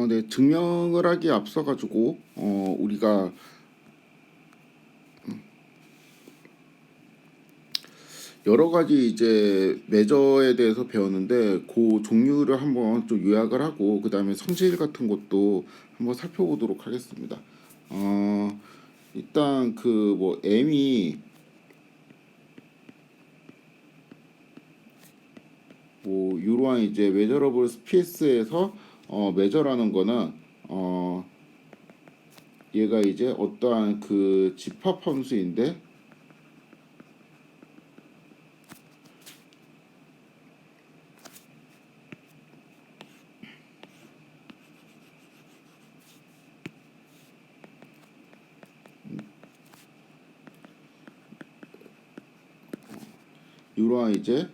네, 증명을 하기에 앞서 가지고 우리가 여러 가지 이제 매저에 대해서 배웠는데 그 종류를 한번 좀 요약을 하고 그 다음에 성질 같은 것도 한번 살펴보도록 하겠습니다. 일단 그 뭐 M이 뭐 이러한 이제 메저러블 스페이스에서 메저라는 거는 얘가 이제 어떠한 그 집합 함수인데 이러한 이제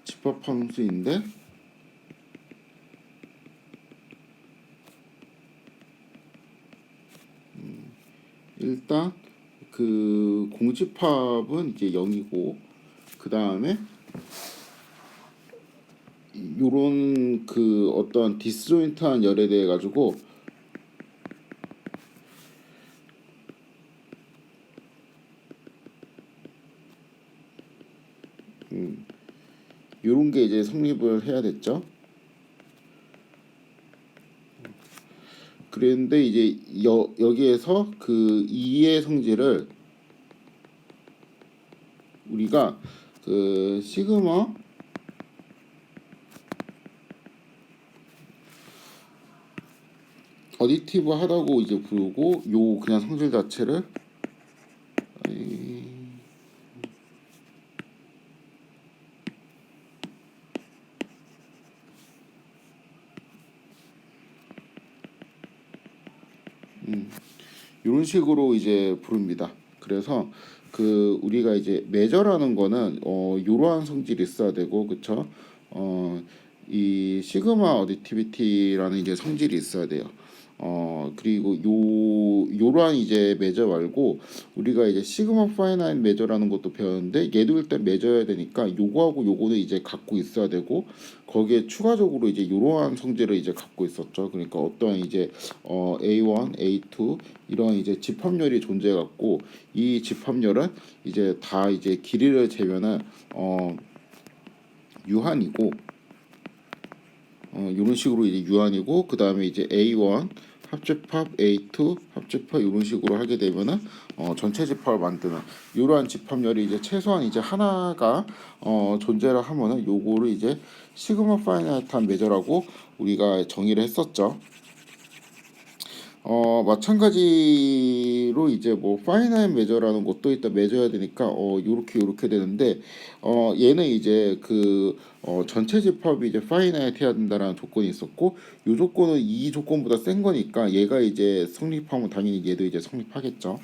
집합 함수인데 일단 그 공집합은 이제 0이고 그 다음에 요런 그 어떤 디스조인트한 열에 대해 가지고 요런 게 이제 성립을 해야 됐죠. 그랬는데 이제 여기에서 그 2의 성질을 우리가 그 시그마 어디티브 하다고 이제 부르고 요 그냥 성질 자체를 이런 식으로 이제 부릅니다. 그래서 그 우리가 이제 메저라는 거는 이러한 성질이 있어야 되고 그쵸? 이 시그마 어디티비티라는 이제 성질이 있어야 돼요. 그리고 요러한 이제 메저 말고 우리가 이제 시그마 파이나인 메저라는 것도 배웠는데 얘도 일단 메저야 되니까 요거하고 요거는 이제 갖고 있어야 되고 거기에 추가적으로 이제 요러한 성질을 이제 갖고 있었죠. 그러니까 어떠한 이제 A1, A2 이런 이제 집합열이 존재해 갖고 이 집합열은 이제 다 이제 길이를 재면은 유한이고 이런 식으로 이제 유한이고 그 다음에 이제 A1 합집합 A2 합집합 이런 식으로 하게 되면은 전체 집합을 만드는 이러한 집합열이 이제 최소한 이제 하나가 존재를 하면은 요거를 이제 시그마 파이나이트한 메저라고 우리가 정의를 했었죠. 마찬가지로 이제 뭐 파이나임 메저라는 것도 일단 메저야 되니까 요렇게 되는데 얘는 이제 그 전체 집합이 이제 파이나이트 해야 된다라는 조건이 있었고 요 조건은 이 조건보다 센 거니까 얘가 이제 성립하면 당연히 얘도 이제 성립하겠죠.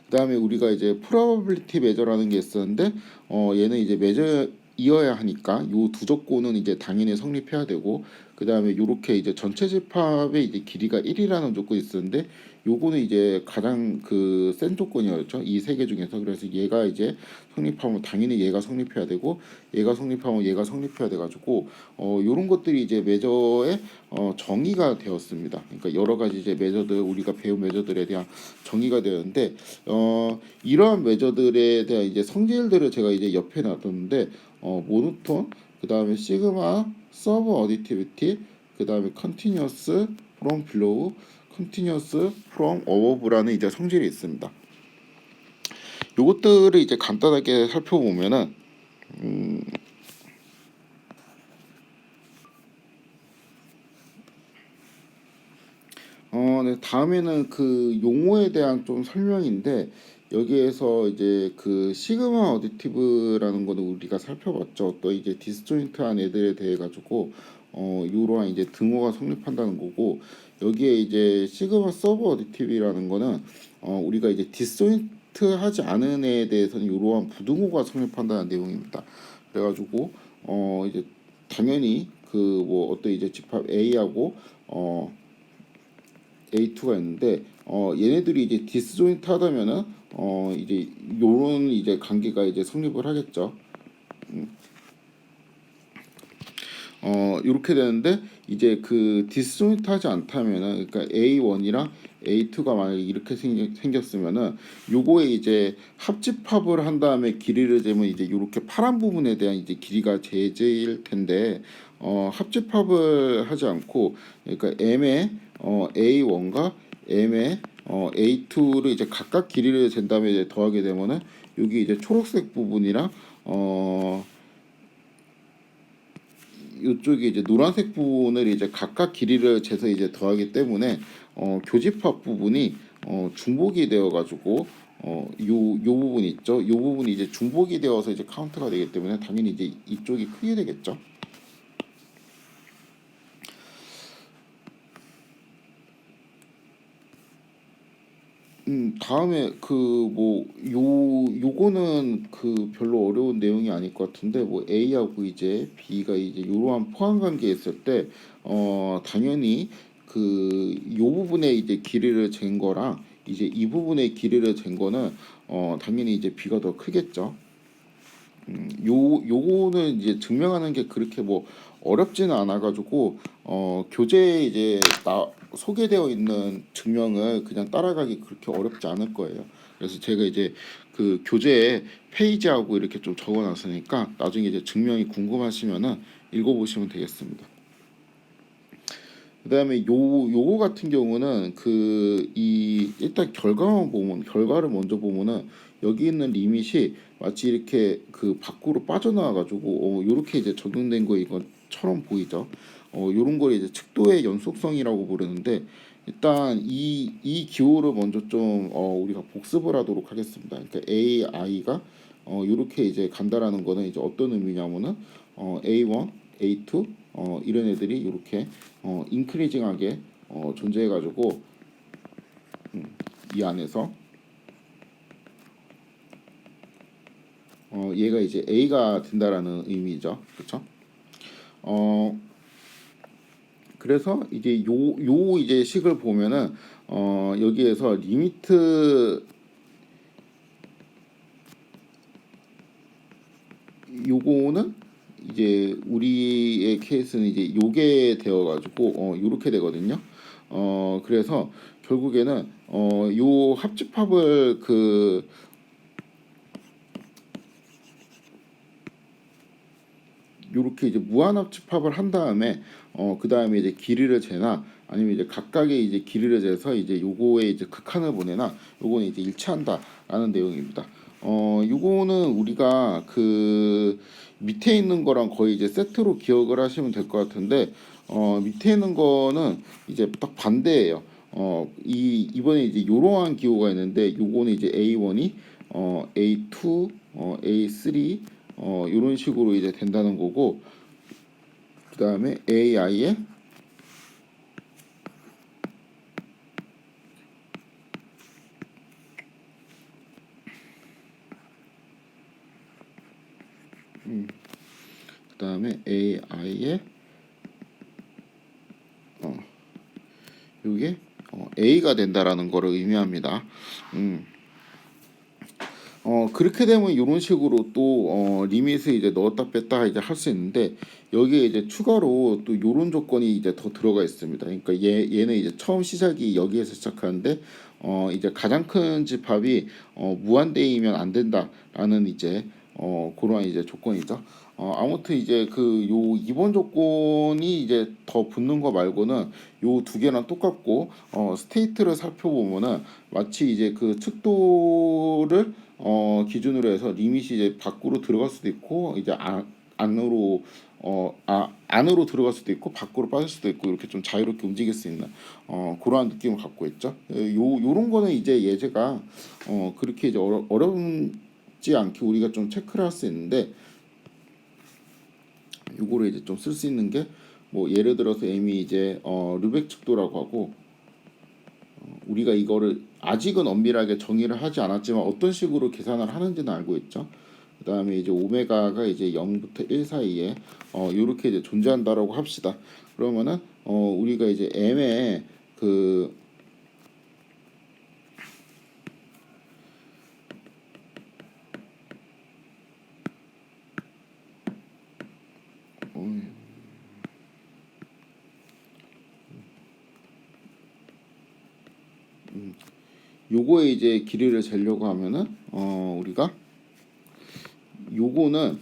그다음에 우리가 이제 probability measure라는 게 있었는데 얘는 이제 measure이어야 하니까 요 두 조건은 이제 당연히 성립해야 되고 그다음에 요렇게 이제 전체 집합의 이제 길이가 1이라는 조건이 있었는데 요거는 이제 가장 그 센 조건이었죠. 이 세 개 중에서. 그래서 얘가 이제 성립하면 당연히 얘가 성립해야 되고 얘가 성립하면 얘가 성립해야 돼 가지고 요런 것들이 이제 매저의 정의가 되었습니다. 그러니까 여러 가지 이제 매저들 우리가 배운 매저들에 대한 정의가 되었는데 이러한 매저들에 대한 이제 성질들을 제가 이제 옆에 놔뒀는데 모노톤 그다음에 시그마 서브 어디티비티 그다음에 컨티뉴어스 프롬 빌로우 컨티뉴어스 프롬 어버브라는 이제 성질이 있습니다. 요것들을 이제 간단하게 살펴보면은 네, 다음에는 그 용어에 대한 좀 설명인데 여기에서 이제 그 시그마 어디티브라는 거는 우리가 살펴봤죠. 또 이제 디스조인트한 애들에 대해 가지고 이러한 이제 등호가 성립한다는 거고 여기에 이제 시그마 서브 어디티브라는 거는 우리가 이제 디스조인트하지 않은 애에 대해서는 이러한 부등호가 성립한다는 내용입니다. 그래가지고 이제 당연히 그 뭐 어떤 이제 집합 A하고 A2가 있는데 얘네들이 이제 디스조인트 하다면은 이제 요런 이제 관계가 이제 성립을 하겠죠. 이렇게 되는데 이제 그 디스조인트하지 않다면은 그러니까 A1이랑 A2가 만약에 이렇게 생겼으면은 요거에 이제 합집합을 한 다음에 길이를 재면 이제 요렇게 파란 부분에 대한 이제 길이가 제일 텐데 합집합을 하지 않고 그러니까 M의 A1과 M의 A2를 이제 각각 길이를 잰 다음에 이제 더하게 되면은 여기 이제 초록색 부분이랑 이쪽에 이제 노란색 부분을 이제 각각 길이를 재서 이제 더하기 때문에 교집합 부분이 중복이 되어 가지고 요 부분 있죠. 요 부분이 이제 중복이 되어서 이제 카운트가 되기 때문에 당연히 이제 이쪽이 크게 되겠죠. 다음에 그 뭐 요거는 그 별로 어려운 내용이 아닐 것 같은데 뭐 A하고 이제 B가 이제 요러한 포항 관계에 있을 때 당연히 그 요 부분에 이제 길이를 잰 거랑 이제 이 부분에 길이를 잰 거는 당연히 이제 B가 더 크겠죠. 요거는 이제 증명하는 게 그렇게 뭐 어렵지는 않아 가지고 교재에 이제 소개되어 있는 증명을 그냥 따라가기 그렇게 어렵지 않을 거예요. 그래서 제가 이제 그 교재에 페이지하고 이렇게 좀 적어 놨으니까 나중에 이제 증명이 궁금하시면은 읽어 보시면 되겠습니다. 그다음에 요거 같은 경우는 그 이 일단 결과만 보면 결과를 먼저 보면은 여기 있는 리밋이 마치 이렇게 그 밖으로 빠져나와 가지고 요렇게 이제 적용된 거 이것처럼 보이죠. 요런 걸 이제 측도의 연속성이라고 부르는데 일단 이 기호를 먼저 좀 우리가 복습을 하도록 하겠습니다. 그러니까 AI가 요렇게 이제 간다라는 거는 이제 어떤 의미냐면은 A1, A2 이런 애들이 이렇게 인크리징하게 존재해 가지고 이 안에서 얘가 이제 A가 된다라는 의미죠. 그렇죠? 그래서 이제 요 이제 식을 보면은 여기에서 리미트 요거는 이제 우리의 케이스는 이제 요게 되어 가지고 요렇게 되거든요. 그래서 결국에는 요 합집합을 그 요렇게 이제 무한합집합을 한 다음에 그 다음에 이제 길이를 재나 아니면 이제 각각의 이제 길이를 재서 이제 요거에 이제 극한을 보내나 요거는 이제 일치한다라는 내용입니다. 요거는 우리가 그 밑에 있는 거랑 거의 이제 세트로 기억을 하시면 될 것 같은데 밑에 있는 거는 이제 딱 반대예요. 이번에 이제 요러한 기호가 있는데 요거는 이제 A1이 A2 A3 이런 식으로 이제 된다는 거고 그 다음에 AI의 그 다음에 AI의 이게 A가 된다라는 거를 의미합니다. 그렇게 되면 이런 식으로 또 리밋을 이제 넣었다 뺐다 이제 할 수 있는데 여기에 이제 추가로 또 이런 조건이 이제 더 들어가 있습니다. 그러니까 얘는 이제 처음 시작이 여기에서 시작하는데 이제 가장 큰 집합이 무한대이면 안 된다라는 이제 그러한 이제 조건이죠. 아무튼 이제 그 요 이번 조건이 이제 더 붙는 거 말고는 요 두 개랑 똑같고 스테이트를 살펴보면은 마치 이제 그 측도를 기준으로 해서 리밋이 이제 밖으로 들어갈 수도 있고 이제 안으로 안으로 들어갈 수도 있고 밖으로 빠질 수도 있고 이렇게 좀 자유롭게 움직일 수 있는 그러한 느낌을 갖고 있죠. 요런 거는 이제 예제가 그렇게 이제 어렵지 않게 우리가 좀 체크를 할 수 있는데 요거를 이제 좀 쓸 수 있는 게 뭐 예를 들어서 M이 이제 르벡 측도라고 하고 우리가 이거를 아직은 엄밀하게 정의를 하지 않았지만 어떤 식으로 계산을 하는지는 알고 있죠. 그 다음에 이제 오메가가 이제 0부터 1 사이에 이렇게 이제 존재한다라고 합시다. 그러면은 우리가 이제 M의 그 요거에 이제 길이를 재려고 하면은 우리가 요거는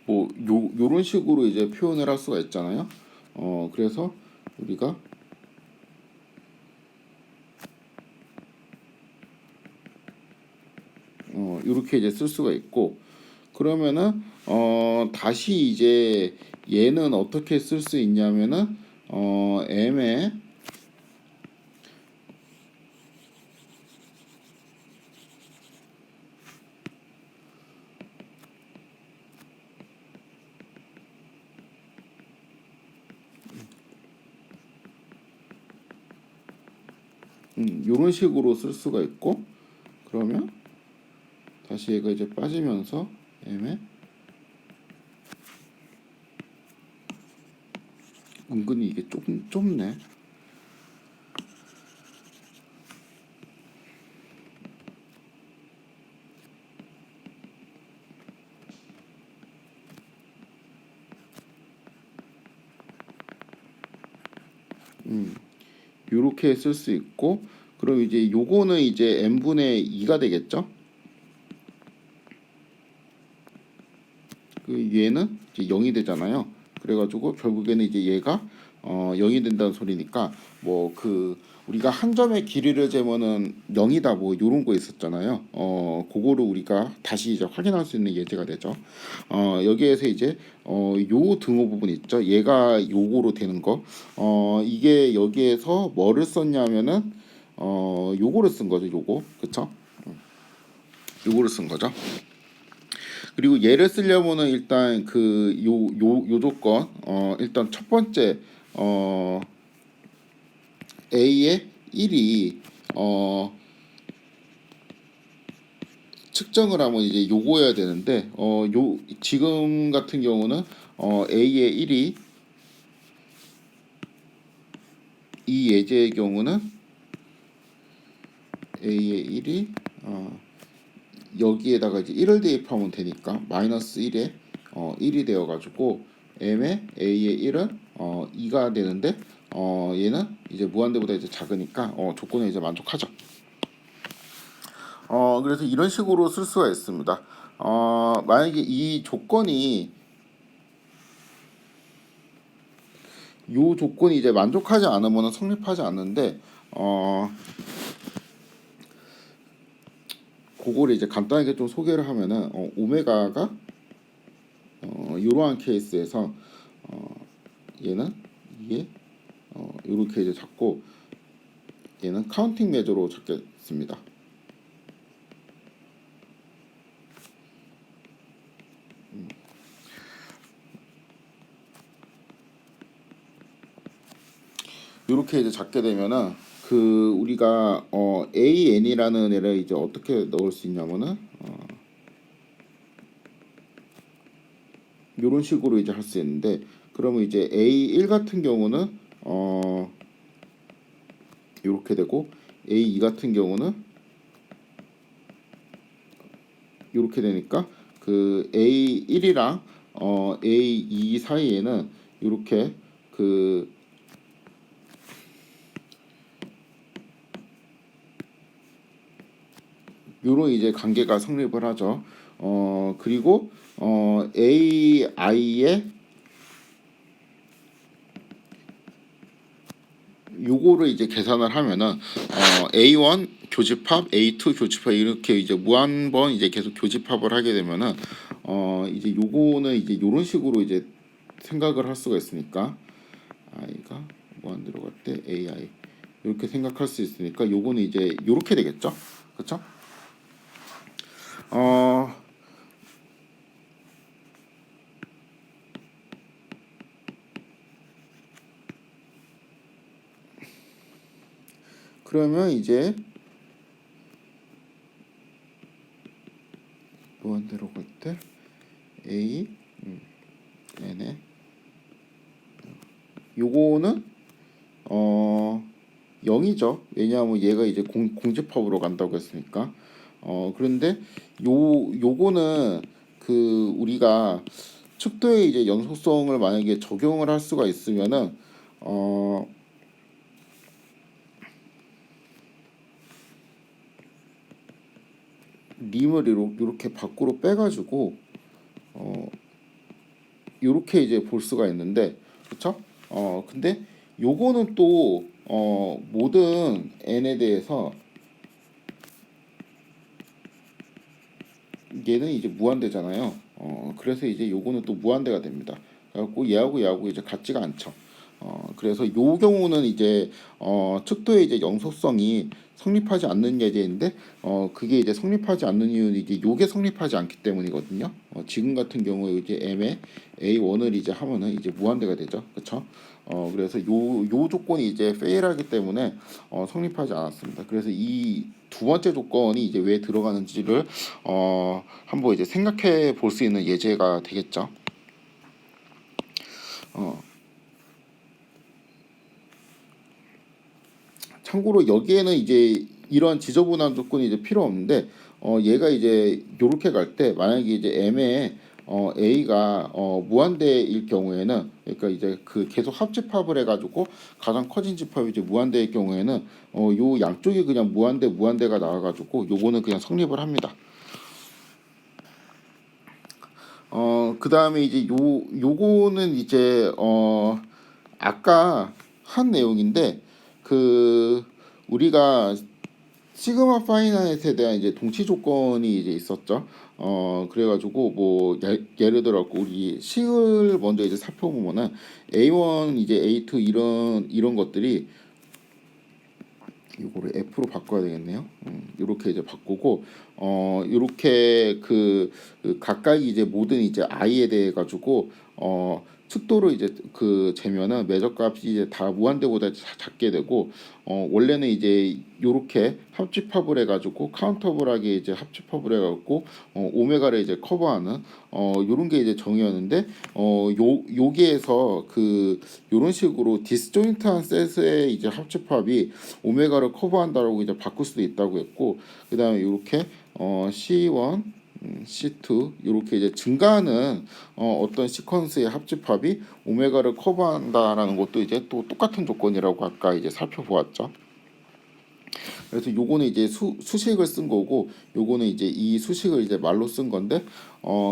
뭐 요런 식으로 이제 표현을 할 수가 있잖아요. 그래서 우리가 이렇게 이제 쓸 수가 있고, 그러면은 다시 이제 얘는 어떻게 쓸 수 있냐면은 m에 요런 식으로 쓸 수가 있고, 그러면 다시 얘가 이제 빠지면서 m에 은근히 이게 좀 좁네. 요렇게 쓸 수 있고, 그럼 이제 요거는 이제 n분의 2가 되겠죠? 그 얘는 이제 0이 되잖아요. 그래가지고 결국에는 이제 얘가 0이 된다는 소리니까, 뭐 그 우리가 한 점의 길이를 재면은 0이다 뭐 요런 거 있었잖아요. 그거를 우리가 다시 이제 확인할 수 있는 예제가 되죠. 여기에서 이제 요 등호 부분 있죠. 얘가 요거로 되는 거. 이게 여기에서 뭐를 썼냐면은 요거를 쓴 거죠. 요거. 그쵸? 요거를 쓴 거죠. 그리고 얘를 쓰려면은 일단 그 요 조건, 일단 첫 번째 A의 1이 측정을 하면 이제 요거여야 되는데, 요 지금 같은 경우는 A의 1이 이 예제의 경우는 A의 1이 여기에다가 이제 1을 대입하면 되니까 마이너스 1에 1이 되어가지고 m의 a의 1은 2가 되는데, 얘는 이제 무한대보다 이제 작으니까 조건에 이제 만족하죠. 그래서 이런 식으로 쓸 수가 있습니다. 만약에 이 조건이 요 조건이 이제 만족하지 않으면 성립하지 않는데, 그거를 이제 간단하게 좀 소개를 하면은 오메가가 이러한 케이스에서 얘는 이게 이렇게 이제 잡고, 얘는 카운팅 메저로 잡겠습니다. 이렇게 이제 잡게 되면은 그 우리가 AN이라는 애를 이제 어떻게 넣을 수 있냐면은 이런 식으로 이제 할 수 있는데, 그러면 이제 A1 같은 경우는 이렇게 되고, A2 같은 경우는 이렇게 되니까 그 A1이랑 A2 사이에는 이렇게 그 요런 이제 관계가 성립을 하죠. 그리고 AI의 요거를 이제 계산을 하면은 A1 교집합, A2 교집합 이렇게 이제 무한번 이제 계속 교집합을 하게 되면은 이제 요거는 이제 요런 식으로 이제 생각을 할 수가 있으니까, i가 무한 들어갈 때 AI 이렇게 생각할 수 있으니까 요거는 이제 요렇게 되겠죠. 그렇죠? 그러면 이제 무한대로 갈 때 A n에 요거는 0이죠. 왜냐하면 얘가 이제 공집합으로 간다고 했으니까. 그런데 요거는 그 그 우리가 축도의 이제 연속성을 만약에 적용을 할 수가 있으면은 림을 이렇게 밖으로 빼가지고 이렇게 이제 볼 수가 있는데, 그쵸? 근데 요거는 또 모든 n에 대해서 얘는 이제 무한대잖아요. 그래서 이제 요거는 또 무한대가 됩니다. 그래갖고 얘하고 이제 같지가 않죠. 그래서 요 경우는 이제 측도의 이제 영속성이 성립하지 않는 예제인데, 그게 이제 성립하지 않는 이유는 이제 요게 성립하지 않기 때문이거든요. 지금 같은 경우에 이제 m에 a1을 이제 하면은 이제 무한대가 되죠, 그렇죠? 그래서 요 조건이 이제 페일하기 때문에 성립하지 않았습니다. 그래서 이 두 번째 조건이 이제 왜 들어가는지를 한번 이제 생각해 볼 수 있는 예제가 되겠죠. 어, 참고로 여기에는 이제 이런 지저분한 조건이 이제 필요 없는데, 얘가 이제 요렇게 갈 때 만약에 이제 m에 a가 무한대일 경우에는, 그러니까 이제 그 계속 합집합을 해가지고 가장 커진 집합이 이제 무한대일 경우에는 요 양쪽이 그냥 무한대가 나와가지고 요거는 그냥 성립을 합니다. 그 다음에 이제 요거는 이제 아까 한 내용인데, 그 우리가 시그마 파이나잇에 대한 이제 동치 조건이 이제 있었죠. 그래가지고 뭐 예를 들어 우리 식을 먼저 이제 살펴보면은 A1 이제 A2 이런 것들이 이거를 F로 바꿔야 되겠네요. 이렇게 이제 바꾸고 이렇게 그 가까이 이제 모든 이제 i에 대해 가지고 측도를 이제 그 재면은 매저값이 이제 다 무한대보다 작게 되고, 원래는 이제 요렇게 합집합을 해가지고 카운터블하게 이제 합집합을 해갖고 오메가를 이제 커버하는 요런 게 이제 정의였는데, 여기에서 그 요런 식으로 디스조인트한 셋의 이제 합집합이 오메가를 커버한다라고 이제 바꿀 수도 있다고 했고, 그 다음에 이렇게 C1 C2 이렇게 이제 증가하는 어떤 시퀀스의 합집합이 오메가를 커버한다라는 것도 이제 또 똑같은 조건이라고 아까 이제 살펴보았죠. 그래서 요거는 이제 수식을 쓴 거고, 요거는 이제 이 수식을 이제 말로 쓴 건데,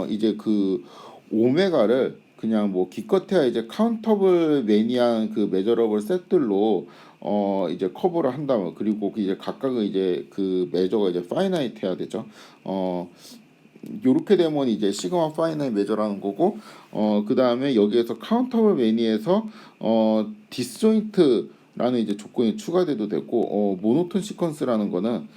이제 그 오메가를 그냥 뭐 기껏해야 이제 카운터블 매니한 그 메저러블 셋들로 이제 커버를 한다면, 그리고 그 이제 각각은 이제 그 메저가 이제 파이나이트 해야 되죠. 요렇게 되면 이제 시그마 파이나이 메저라는 거고, 그 다음에 여기에서 카운터블 매니에서 디스조인트라는 이제 조건이 추가돼도 되고, 모노톤 시퀀스라는 거는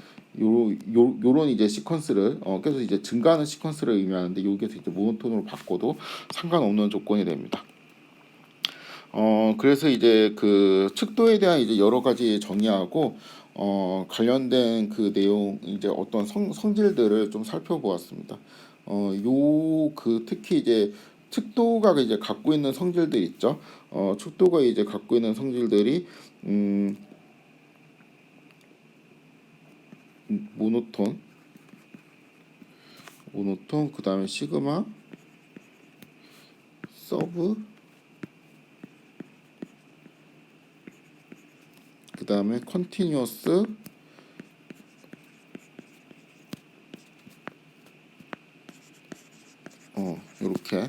요런 이제 시퀀스를 계속 이제 증가하는 시퀀스를 의미하는데, 여기에서 이제 모노톤으로 바꿔도 상관없는 조건이 됩니다. 그래서 이제 그 측도에 대한 이제 여러 가지 정의하고 관련된 그 내용, 이제 어떤 성질들을 좀 살펴보았습니다. 요 그 특히 이제 측도가 이제 갖고 있는 성질들 있죠. 측도가 이제 갖고 있는 성질들이 모노톤, 그 다음에 시그마, 서브, 그 다음에 컨티뉴어스, 요렇게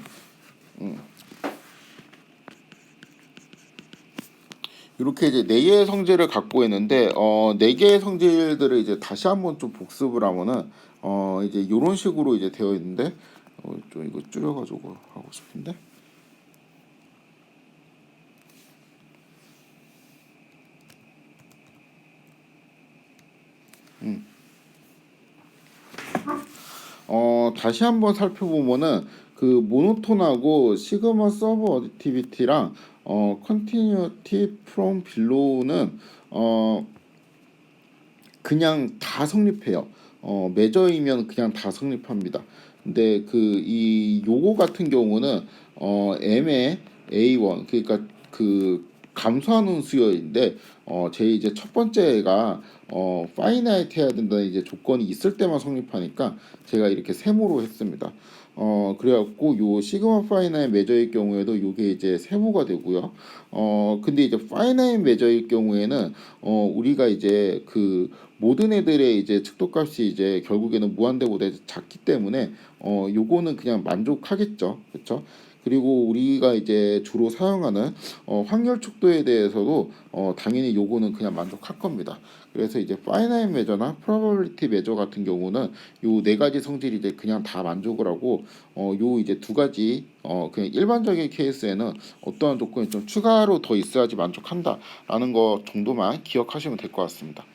이렇게 이제 네 개의 성질을 갖고 있는데, 네 개의 성질들을 이제 다시 한번 좀 복습을 하면은 이제 이런 식으로 이제 되어 있는데, 좀 이거 줄여가지고 하고 싶은데, 다시 한번 살펴보면은 그 모노톤하고 시그마 서브 어디티비티랑 컨티뉴티 프롬 빌로우는 그냥 다 성립해요. 메저이면 그냥 다 성립합니다. 근데 그 이 요거 같은 경우는 m의 a1, 그러니까 그 감소하는 수요인데, 제 이제 첫 번째가 파이나이트 해야 된다는 이제 조건이 있을 때만 성립하니까 제가 이렇게 세모로 했습니다. 그래갖고 요 시그마 파이나임 메저일 경우에도 요게 이제 세모가 되고요. 근데 이제 파이나임 메저일 경우에는 우리가 이제 그 모든 애들의 이제 측도값이 이제 결국에는 무한대보다 작기 때문에 요거는 그냥 만족하겠죠. 그렇죠? 그리고 우리가 이제 주로 사용하는 확률 척도에 대해서도 당연히 요거는 그냥 만족할 겁니다. 그래서 이제 파이나임 메저나 프로버빌리티 메저 같은 경우는 요 네 가지 성질이 이제 그냥 다 만족을 하고 요 이제 두 가지 그냥 일반적인 케이스에는 어떠한 조건이 좀 추가로 더 있어야지 만족한다라는 거 정도만 기억하시면 될 것 같습니다.